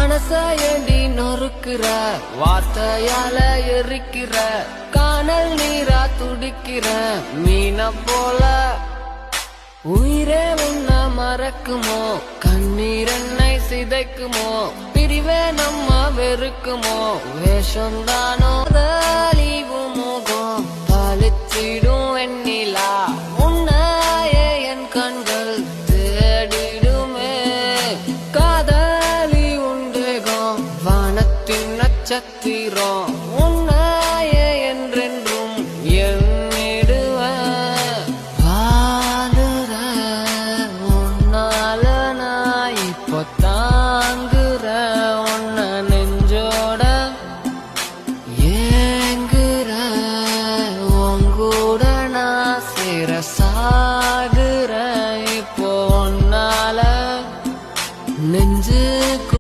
மனசையடி நொறுக்கிற வார்த்தையால எரிக்கிற காணல் நீரா துடிக்கிற மீன போல உயிரே உன்ன மறக்குமோ கண்ணீர் என்னை சிதைக்குமோ பிரிவே நம்ம வெறுக்குமோ வேஷம்தானோ அழிவு முகம் பழிச்சிடும் வெண்ணிலா உன்னையே என் கண்கள் தேடிடுமே காதலி உண்டேகம் வானத்தின் நட்சத்திரம்